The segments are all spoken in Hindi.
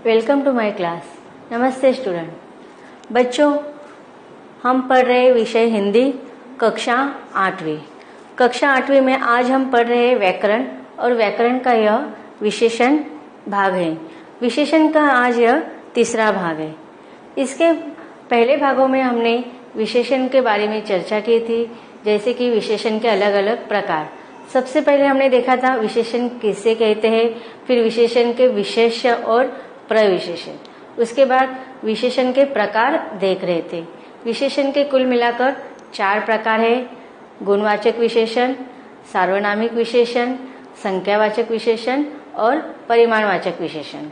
Welcome to my class. नमस्ते स्टूडेंट। बच्चों, हम पढ़ रहे विषय हिंदी कक्षा 8वीं। कक्षा 8वीं में आज हम पढ़ रहे हैं व्याकरण, और व्याकरण का यह विशेषण भाग है। विशेषण का आज यह तीसरा भाग है। इसके पहले भागों में हमने विशेषण के बारे में चर्चा की थी, जैसे कि विशेषण के अलग अलग प्रकार। सबसे पहले हमने देखा था विशेषण किसे कहते हैं, फिर विशेषण के विशेष्य और प्रविशेषण। उसके बाद विशेषण के प्रकार देख रहे थे। विशेषण के कुल मिलाकर 4 प्रकार है: गुणवाचक विशेषण, सार्वनामिक विशेषण, संख्यावाचक विशेषण और परिमाणवाचक विशेषण।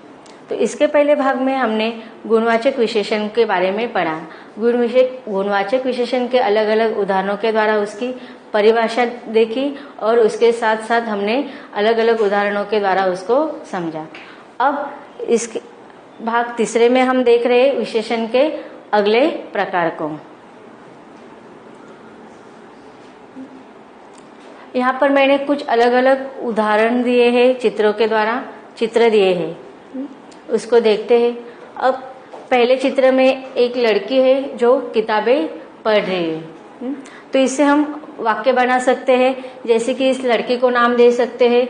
तो इसके पहले भाग में हमने गुणवाचक विशेषण के बारे में पढ़ा। गुणवाचक विशेषण के अलग अलग उदाहरणों के द्वारा उसकी परिभाषा देखी, और उसके साथ साथ हमने अलग अलग उदाहरणों के द्वारा उसको समझा। अब इस भाग तीसरे में हम देख रहे हैं विशेषण के अगले प्रकार को। यहाँ पर मैंने कुछ अलग अलग उदाहरण दिए हैं, चित्रों के द्वारा चित्र दिए हैं, उसको देखते हैं। अब पहले चित्र में एक लड़की है जो किताबें पढ़ रही है। तो इससे हम वाक्य बना सकते हैं, जैसे कि इस लड़की को नाम दे सकते हैं,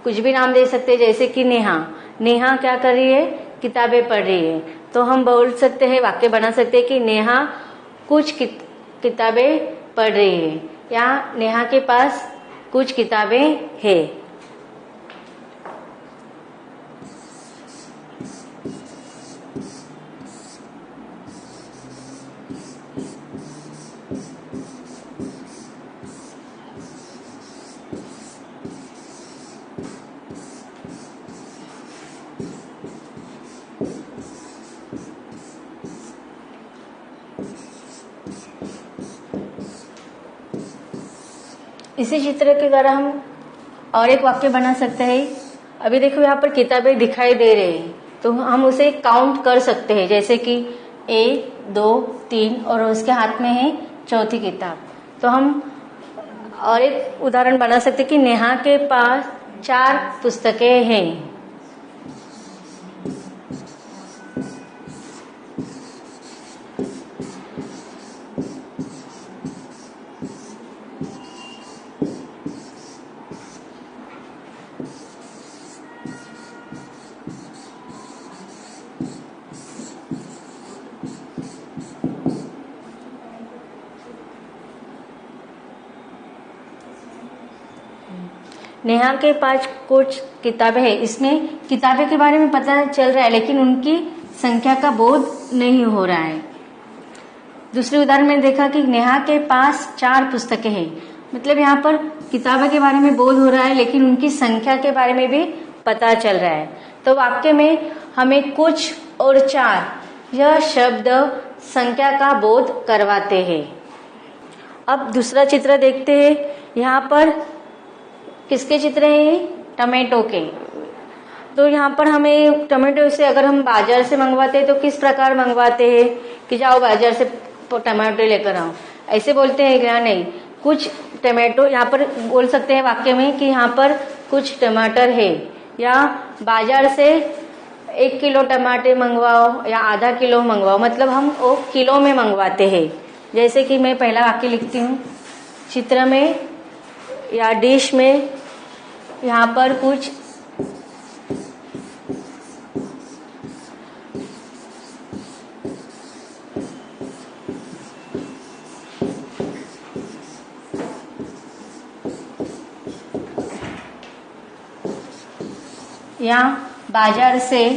कुछ भी नाम दे सकते हैं, जैसे कि नेहा। नेहा क्या कर रही है? किताबें पढ़ रही है। तो हम बोल सकते हैं, वाक्य बना सकते हैं कि नेहा कुछ किताबें पढ़ रही है, या नेहा के पास कुछ किताबें हैं। इसी चित्र के द्वारा हम और एक वाक्य बना सकते हैं। अभी देखो यहाँ पर किताबें दिखाई दे रही हैं, तो हम उसे काउंट कर सकते हैं, जैसे कि 1, 2, 3 और उसके हाथ में है चौथी किताब। तो हम और एक उदाहरण बना सकते हैं कि नेहा के पास 4 पुस्तकें हैं। नेहा के पास कुछ किताबें हैं। इसमें किताबें के बारे में पता चल रहा है, लेकिन उनकी संख्या का बोध नहीं हो रहा है। दूसरे उदाहरण में देखा कि नेहा के पास 4 पुस्तकें हैं, मतलब यहाँ पर किताबों के बारे में बोध हो रहा है, लेकिन उनकी संख्या के बारे में भी पता चल रहा है। तो वाक्य में हमें कुछ और 4 यह शब्द संख्या का बोध करवाते हैं। अब दूसरा चित्र देखते हैं। यहाँ पर किसके चित्र हैं? टमाटो के। तो यहाँ पर हमें टमाटो से अगर हम बाजार से मंगवाते हैं तो किस प्रकार मंगवाते हैं कि जाओ बाजार से टमाटो लेकर आओ, ऐसे बोलते हैं क्या? नहीं, कुछ टमाटो यहाँ पर बोल सकते हैं वाक्य में कि यहाँ पर कुछ टमाटर है, या बाजार से 1 किलो टमाटर मंगवाओ या आधा किलो मंगवाओ, मतलब हम वो किलो में मंगवाते हैं। जैसे कि मैं पहला वाक्य लिखती हूँ। चित्र में या डिश में यहाँ पर कुछ या बाजार से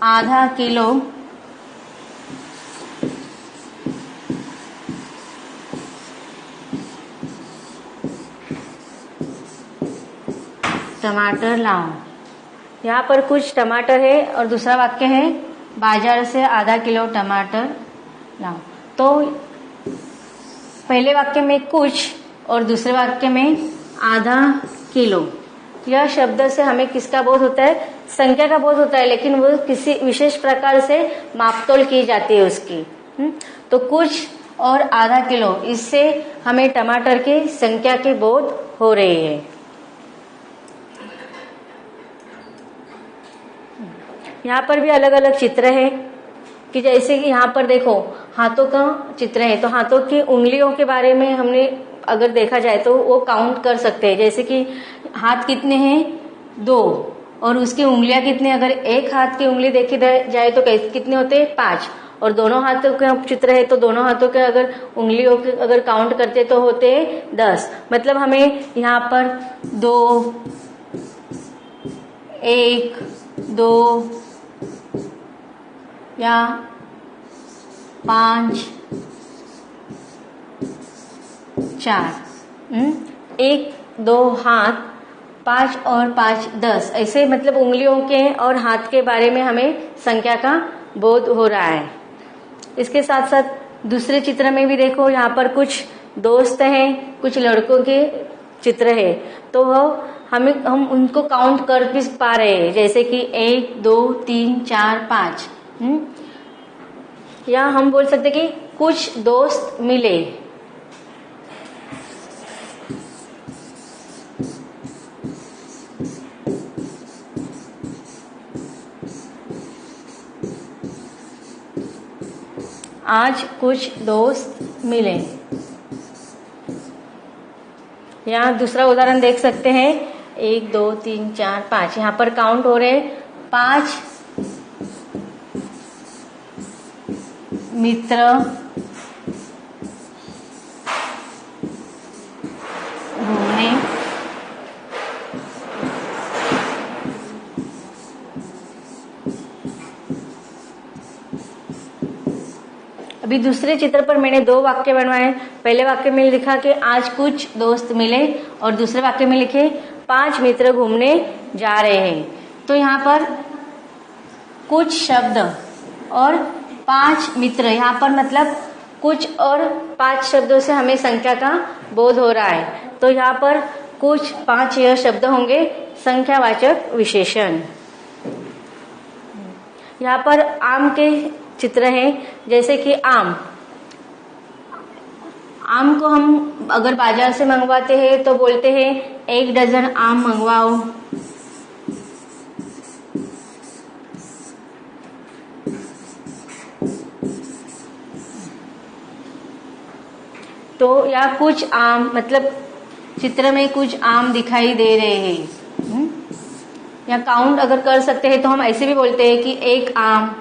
आधा किलो टमाटर लाओ। यहाँ पर कुछ टमाटर है और दूसरा वाक्य है बाजार से आधा किलो टमाटर लाओ। तो पहले वाक्य में कुछ और दूसरे वाक्य में आधा किलो। यह शब्द से हमें किसका बोध होता है? संख्या का बोध होता है, लेकिन वो किसी विशेष प्रकार से मापतोल की जाती है उसकी। तो कुछ और आधा किलो, इससे हमें टमाटर की संख्या की बोध हो रही है। यहाँ पर भी अलग अलग चित्र है कि जैसे कि यहाँ पर देखो हाथों का चित्र है, तो हाथों की उंगलियों के बारे में हमने अगर देखा जाए तो वो काउंट कर सकते हैं। जैसे कि हाथ कितने हैं? 2, और उसकी उंगलियां कितने? अगर एक हाथ की उंगली देखी जाए तो कितने होते हैं? 5, और दोनों हाथों का चित्र है तो दोनों हाथों के अगर उंगलियों के अगर काउंट करते तो होते हैं 10। मतलब हमें यहाँ पर 2, 1, 2 या 5, 4, 1, 2 हाथ, 5 और 5 10, ऐसे मतलब उंगलियों के और हाथ के बारे में हमें संख्या का बोध हो रहा है। इसके साथ साथ दूसरे चित्र में भी देखो, यहाँ पर कुछ दोस्त हैं, कुछ लड़कों के चित्र है, तो हम उनको काउंट कर भी पा रहे हैं। जैसे कि 1, 2, 3, 4, 5। या हम बोल सकते कि कुछ दोस्त मिले। आज कुछ दोस्त मिले। यहाँ दूसरा उदाहरण देख सकते हैं, 1, 2, 3, 4, 5। यहाँ पर काउंट हो रहे 5 मित्र घूमने अभी दूसरे चित्र पर मैंने 2 वाक्य बनवाए। पहले वाक्य में लिखा कि आज कुछ दोस्त मिले, और दूसरे वाक्य में लिखे 5 मित्र घूमने जा रहे हैं। तो यहाँ पर कुछ शब्द और 5 मित्र, यहाँ पर मतलब कुछ और 5 शब्दों से हमें संख्या का बोध हो रहा है। तो यहाँ पर कुछ 5 यह शब्द होंगे संख्यावाचक विशेषण। यहाँ पर आम के चित्र है, जैसे कि आम को हम अगर बाजार से मंगवाते हैं तो बोलते हैं 1 डजन आम मंगवाओ। तो या कुछ आम, मतलब चित्र में कुछ आम दिखाई दे रहे हैं। या काउंट अगर कर सकते हैं तो हम ऐसे भी बोलते हैं कि 1 आम।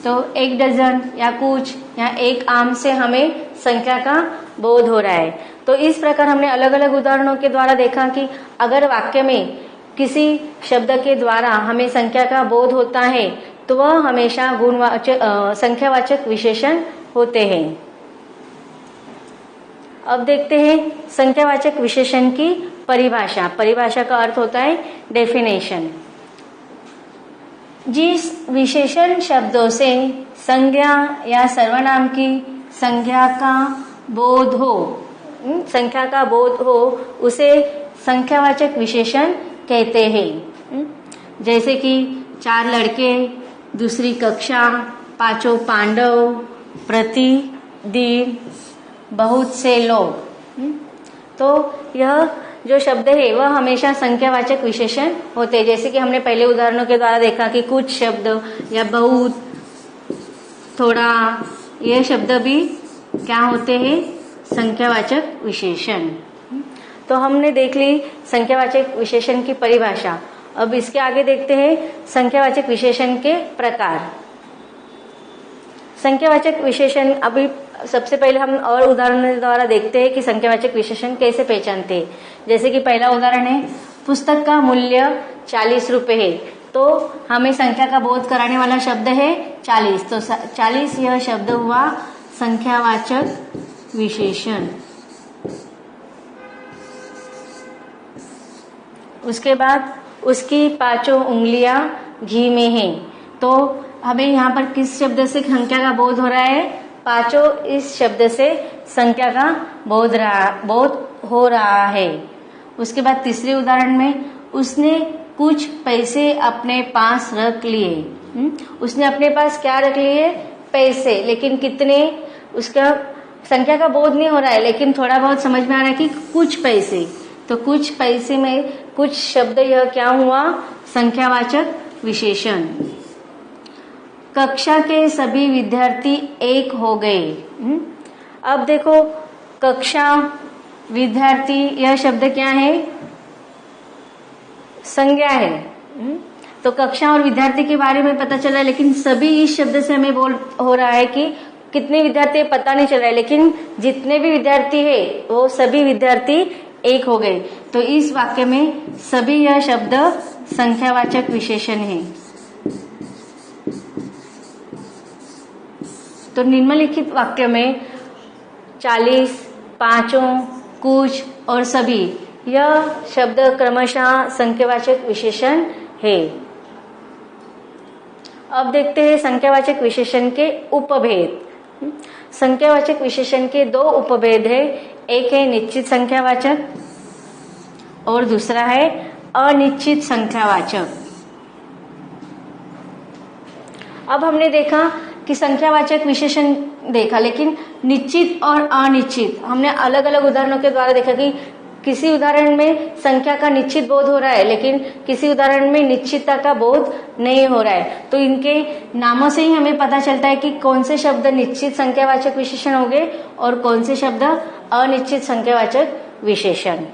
तो 1 डजन या कुछ या 1 आम से हमें संख्या का बोध हो रहा है। तो इस प्रकार हमने अलग अलग उदाहरणों के द्वारा देखा कि अगर वाक्य में किसी शब्द के द्वारा हमें संख्या का बोध होता है तो वह हमेशा गुणवाचक संख्यावाचक विशेषण होते हैं। अब देखते हैं संख्यावाचक विशेषण की परिभाषा। परिभाषा का अर्थ होता है डेफिनेशन। जिस विशेषण शब्दों से संज्ञा या सर्वनाम की संख्या का बोध हो, उसे संख्यावाचक विशेषण कहते हैं। जैसे कि 4 लड़के, दूसरी कक्षा, 5 पांडव, प्रतिदिन, बहुत से लोग। तो यह जो शब्द है वह हमेशा संख्यावाचक विशेषण होते हैं। जैसे कि हमने पहले उदाहरणों के द्वारा देखा कि कुछ शब्द या बहुत, थोड़ा, ये शब्द भी क्या होते हैं? संख्यावाचक विशेषण। तो हमने देख ली संख्यावाचक विशेषण की परिभाषा। अब इसके आगे देखते हैं संख्यावाचक विशेषण के प्रकार। संख्यावाचक विशेषण, अभी सबसे पहले हम और उदाहरण द्वारा देखते हैं कि संख्यावाचक विशेषण कैसे पहचानते हैं। जैसे कि पहला उदाहरण है, पुस्तक का मूल्य 40 रुपए है। तो हमें संख्या का बोध कराने वाला शब्द है 40। तो 40 यह शब्द हुआ संख्यावाचक विशेषण। उसके बाद उसकी 5 उंगलियां घी में हैं। तो हमें यहाँ पर किस शब्द से संख्या का बोध हो रहा है? पांचों इस शब्द से संख्या का बोध हो रहा है। उसके बाद तीसरे उदाहरण में उसने कुछ पैसे अपने पास रख लिए। उसने अपने पास क्या रख लिए? पैसे, लेकिन कितने, उसका संख्या का बोध नहीं हो रहा है, लेकिन थोड़ा बहुत समझ में आ रहा है कि कुछ पैसे। तो कुछ पैसे में कुछ शब्द, यह क्या हुआ? संख्यावाचक विशेषण। कक्षा के सभी विद्यार्थी एक हो गए। अब देखो, कक्षा, विद्यार्थी, यह शब्द क्या है? संज्ञा है। तो कक्षा और विद्यार्थी के बारे में पता चला, लेकिन सभी इस शब्द से हमें बोल हो रहा है कि कितने विद्यार्थी पता नहीं चल रहा है, लेकिन जितने भी विद्यार्थी है वो सभी विद्यार्थी एक हो गए। तो इस वाक्य में सभी यह शब्द संख्यावाचक विशेषण है। तो निम्नलिखित वाक्य में 40, पांचों, कुछ और सभी, यह शब्द क्रमशः संख्यावाचक विशेषण है। अब देखते हैं संख्यावाचक विशेषण के उपभेद। संख्यावाचक विशेषण के दो उपभेद है। एक है निश्चित संख्यावाचक और दूसरा है अनिश्चित संख्यावाचक। अब हमने देखा कि संख्यावाचक विशेषण देखा, लेकिन निश्चित और अनिश्चित हमने अलग अलग उदाहरणों के द्वारा देखा कि किसी उदाहरण में संख्या का निश्चित बोध हो रहा है, लेकिन किसी उदाहरण में निश्चितता का बोध नहीं हो रहा है। तो इनके नामों से ही हमें पता चलता है कि कौन से शब्द निश्चित संख्यावाचक विशेषण होंगे और कौन से शब्द अनिश्चित संख्यावाचक विशेषण।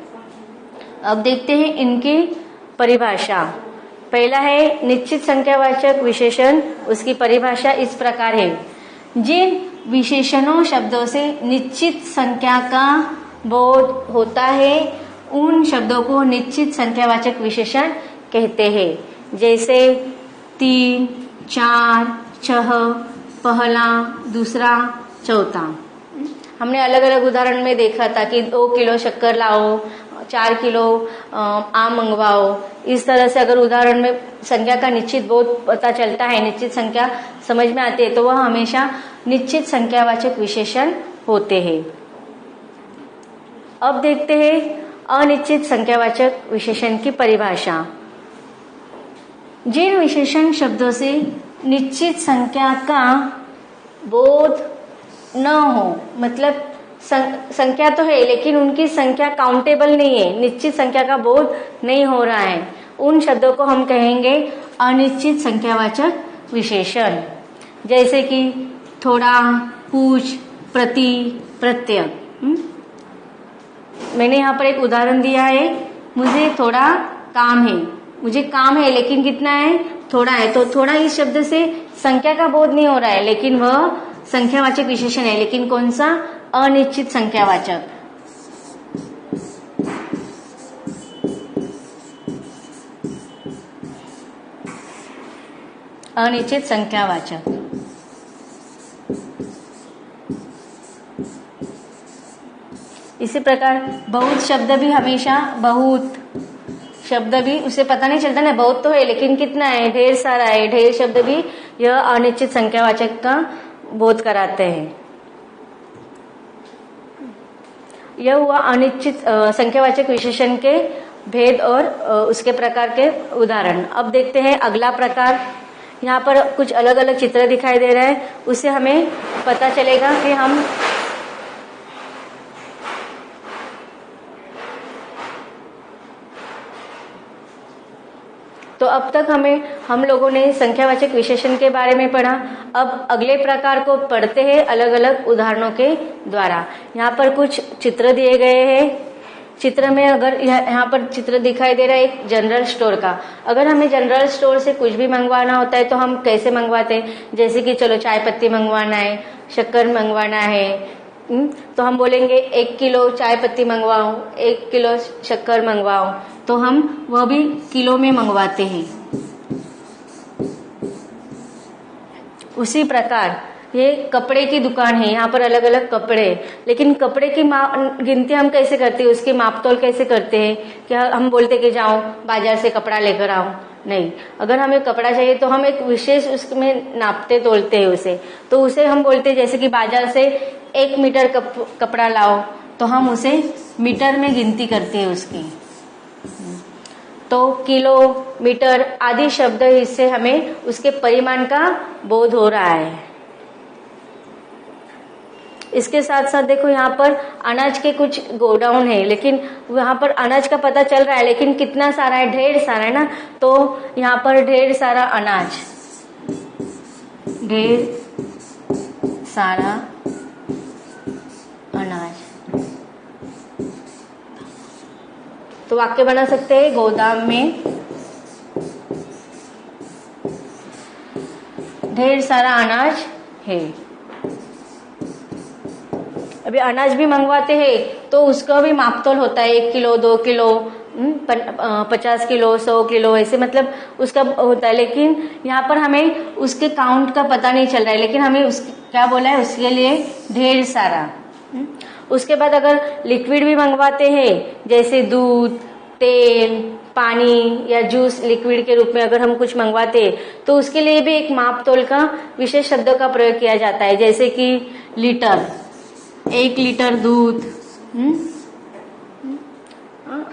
अब देखते हैं इनकी परिभाषा। पहला है निश्चित संख्यावाचक विशेषण। उसकी परिभाषा इस प्रकार है: जिन विशेषणों शब्दों से निश्चित संख्या का बोध होता है उन शब्दों को निश्चित संख्यावाचक विशेषण कहते हैं। जैसे 3, 4, 6, पहला, दूसरा, चौथा। हमने अलग अलग उदाहरण में देखा था कि 2 किलो शक्कर लाओ, 4 किलो आम मंगवाओ। इस तरह से अगर उदाहरण में संख्या का निश्चित बोध पता चलता है, निश्चित संख्या समझ में आती है, तो वह हमेशा निश्चित संख्यावाचक विशेषण होते हैं। अब देखते हैं अनिश्चित संख्यावाचक विशेषण की परिभाषा। जिन विशेषण शब्दों से निश्चित संख्या का बोध न हो, मतलब संख्या तो है लेकिन उनकी संख्या काउंटेबल नहीं है, निश्चित संख्या का बोध नहीं हो रहा है, उन शब्दों को हम कहेंगे अनिश्चित संख्यावाचक विशेषण। जैसे कि थोड़ा, कुछ, प्रति, प्रत्यय। मैंने यहाँ पर एक उदाहरण दिया है, मुझे थोड़ा काम है। मुझे काम है लेकिन कितना है? थोड़ा है। तो थोड़ा इस शब्द से संख्या का बोध नहीं हो रहा है, लेकिन वह संख्यावाचक विशेषण है। लेकिन कौन सा? अनिश्चित संख्यावाचक। अनिश्चित संख्यावाचक। इसी प्रकार बहुत शब्द भी हमेशा, बहुत शब्द भी उसे पता नहीं चलता ना, बहुत तो है लेकिन कितना है? ढेर सारा है। ढेर शब्द भी यह अनिश्चित संख्यावाचक का बोध कराते हैं। यह हुआ अनिश्चित संख्यावाचक विशेषण के भेद और उसके प्रकार के उदाहरण। अब देखते हैं अगला प्रकार। यहाँ पर कुछ अलग अलग चित्र दिखाई दे रहा है, उससे हमें पता चलेगा कि हम तो अब तक हम लोगों ने संख्यावाचक विशेषण के बारे में पढ़ा। अब अगले प्रकार को पढ़ते हैं अलग अलग उदाहरणों के द्वारा। यहाँ पर कुछ चित्र दिए गए हैं। चित्र में अगर यहाँ पर चित्र दिखाई दे रहा है एक जनरल स्टोर का। अगर हमें जनरल स्टोर से कुछ भी मंगवाना होता है तो हम कैसे मंगवाते हैं? जैसे कि चलो चाय पत्ती मंगवाना है, शक्कर मंगवाना है, तो हम बोलेंगे 1 किलो चाय पत्ती मंगवाओ, 1 किलो शक्कर मंगवाओ। तो हम वह भी किलो में मंगवाते हैं। उसी प्रकार ये कपड़े की दुकान है, यहाँ पर अलग अलग कपड़े, लेकिन कपड़े की गिनती हम कैसे करते हैं, उसकी मापतोल कैसे करते हैं? क्या हम बोलते कि जाओ बाजार से कपड़ा लेकर आओ? नहीं, अगर हमें कपड़ा चाहिए तो हम एक विशेष उसमें नापते तोलते हैं उसे, तो उसे हम बोलते हैं, जैसे कि बाजार से 1 मीटर कपड़ा लाओ, तो हम उसे मीटर में गिनती करते हैं उसकी। तो किलो, मीटर आदि शब्द इससे हमें उसके परिमाण का बोध हो रहा है। इसके साथ साथ देखो यहाँ पर अनाज के कुछ गोडाउन है, लेकिन यहाँ पर अनाज का पता चल रहा है, लेकिन कितना सारा है? ढेर सारा है ना। तो यहाँ पर ढेर सारा अनाज, ढेर सारा अनाज, तो वाक्य बना सकते हैं, गोदाम में ढेर सारा अनाज है। अभी अनाज भी मंगवाते हैं तो उसका भी मापतोल होता है, 1 किलो, 2 किलो, 50 किलो, 100 किलो, ऐसे मतलब उसका होता है। लेकिन यहाँ पर हमें उसके काउंट का पता नहीं चल रहा है, लेकिन हमें क्या बोला है उसके लिए? ढेर सारा। उसके बाद अगर लिक्विड भी मंगवाते हैं, जैसे दूध, तेल, पानी या जूस लिक्विड के रूप में अगर हम कुछ मंगवाते हैं, तो उसके लिए भी एक मापतोल का विशेष शब्दों का प्रयोग किया जाता है, जैसे कि लीटर, 1 लीटर दूध,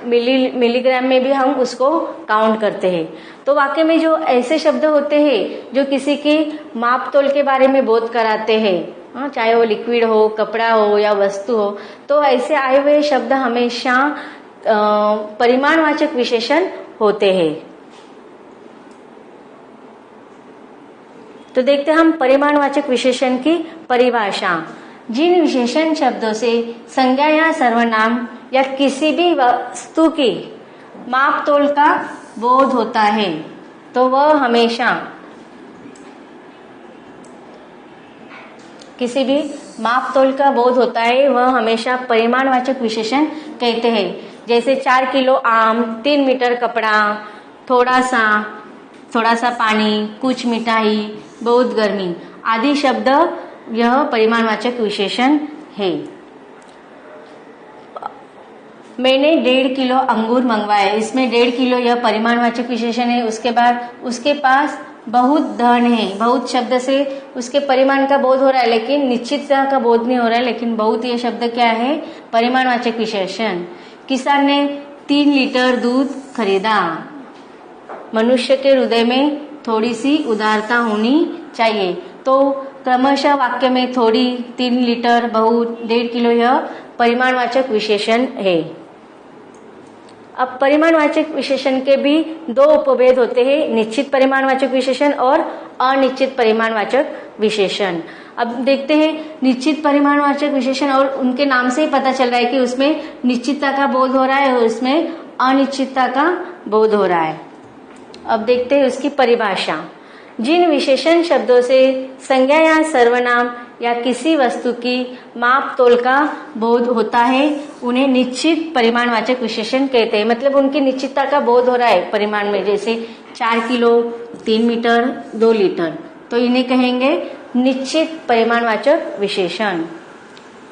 मिलीग्राम में भी हम उसको काउंट करते हैं। तो वाक्य में जो ऐसे शब्द होते हैं जो किसी की मापतोल के बारे में बोध कराते हैं, चाहे वो लिक्विड हो, कपड़ा हो या वस्तु हो, तो ऐसे आए हुए शब्द हमेशा परिमाणवाचक विशेषण होते हैं। तो देखते हैं हम परिमाणवाचक विशेषण की परिभाषा। जिन विशेषण शब्दों से संज्ञा या सर्वनाम या किसी भी वस्तु की मापतोल का बोध होता है, तो वह हमेशा किसी भी मापतोल का बोध होता है, वह हमेशा परिमाणवाचक विशेषण कहते हैं। जैसे 4 किलो आम, 3 मीटर कपड़ा, थोड़ा सा पानी, कुछ मिठाई, बहुत गर्मी आदि शब्द यह परिमाणवाचक विशेषण है। मैंने 1.5 किलो अंगूर मंगवाए, इसमें 1.5 किलो यह परिमाणवाचक विशेषण है। उसके बाद उसके पास बहुत धन है, बहुत शब्द से उसके परिमाण का बोध हो रहा है, लेकिन निश्चितता का बोध नहीं हो रहा है, लेकिन बहुत ये शब्द क्या है? परिमाणवाचक विशेषण। किसान ने 3 लीटर दूध खरीदा। मनुष्य के हृदय में थोड़ी सी उदारता होनी चाहिए। तो क्रमशः वाक्य में थोड़ी, 3 लीटर, बहुत, 1.5 किलो यह परिमाणवाचक विशेषण है। अब परिमाणवाचक विशेषण के भी 2 उपभेद होते हैं, निश्चित परिमाणवाचक विशेषण और अनिश्चित परिमाणवाचक विशेषण। अब देखते हैं निश्चित परिमाणवाचक विशेषण, और उनके नाम से ही पता चल रहा है कि उसमें निश्चितता का बोध हो रहा है और उसमें अनिश्चितता का बोध हो रहा है। अब देखते हैं उसकी परिभाषा। जिन विशेषण शब्दों से संज्ञा या सर्वनाम या किसी वस्तु की मापतोल का बोध होता है, उन्हें निश्चित परिमाणवाचक विशेषण कहते हैं। मतलब उनकी निश्चितता का बोध हो रहा है परिमाण में, जैसे 4 किलो, 3 मीटर, 2 लीटर, तो इन्हें कहेंगे निश्चित परिमाणवाचक विशेषण।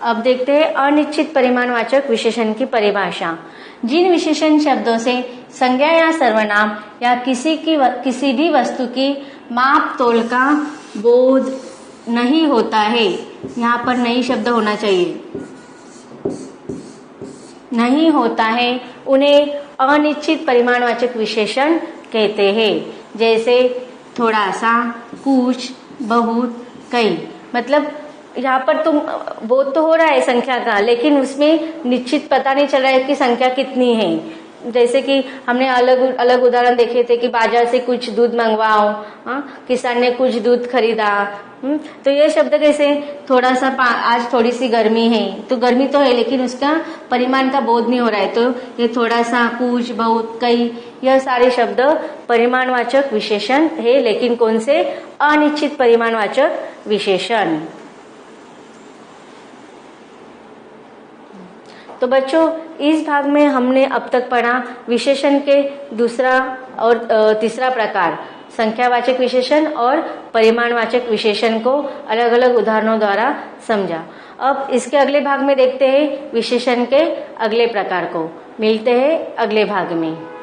अब देखते हैं अनिश्चित परिमाणवाचक विशेषण की परिभाषा। जिन विशेषण शब्दों से संज्ञा या सर्वनाम या किसी भी वस्तु की मापतोल का बोध नहीं होता है, यहाँ पर नहीं शब्द होना चाहिए, नहीं होता है, उन्हें अनिश्चित परिमाणवाचक विशेषण कहते हैं। जैसे थोड़ा सा, कुछ, बहुत, कई। मतलब यहाँ पर तो बोध तो हो रहा है संख्या का, लेकिन उसमें निश्चित पता नहीं चल रहा है कि संख्या कितनी है। जैसे कि हमने अलग अलग उदाहरण देखे थे कि बाजार से कुछ दूध मंगवाओ, किसान ने कुछ दूध खरीदा। तो ये शब्द कैसे? थोड़ा सा, आज थोड़ी सी गर्मी है, तो गर्मी तो है लेकिन उसका परिमाण का बोध नहीं हो रहा है, तो ये थोड़ा सा, कुछ, बहुत, कई, यह सारे शब्द परिमाणवाचक विशेषण है, लेकिन कौन से? अनिश्चित परिमाणवाचक विशेषण। तो बच्चों, इस भाग में हमने अब तक पढ़ा विशेषण के दूसरा और तीसरा प्रकार, संख्यावाचक विशेषण और परिमाणवाचक विशेषण को अलग अलग उदाहरणों द्वारा समझा। अब इसके अगले भाग में देखते हैं विशेषण के अगले प्रकार को। मिलते हैं अगले भाग में।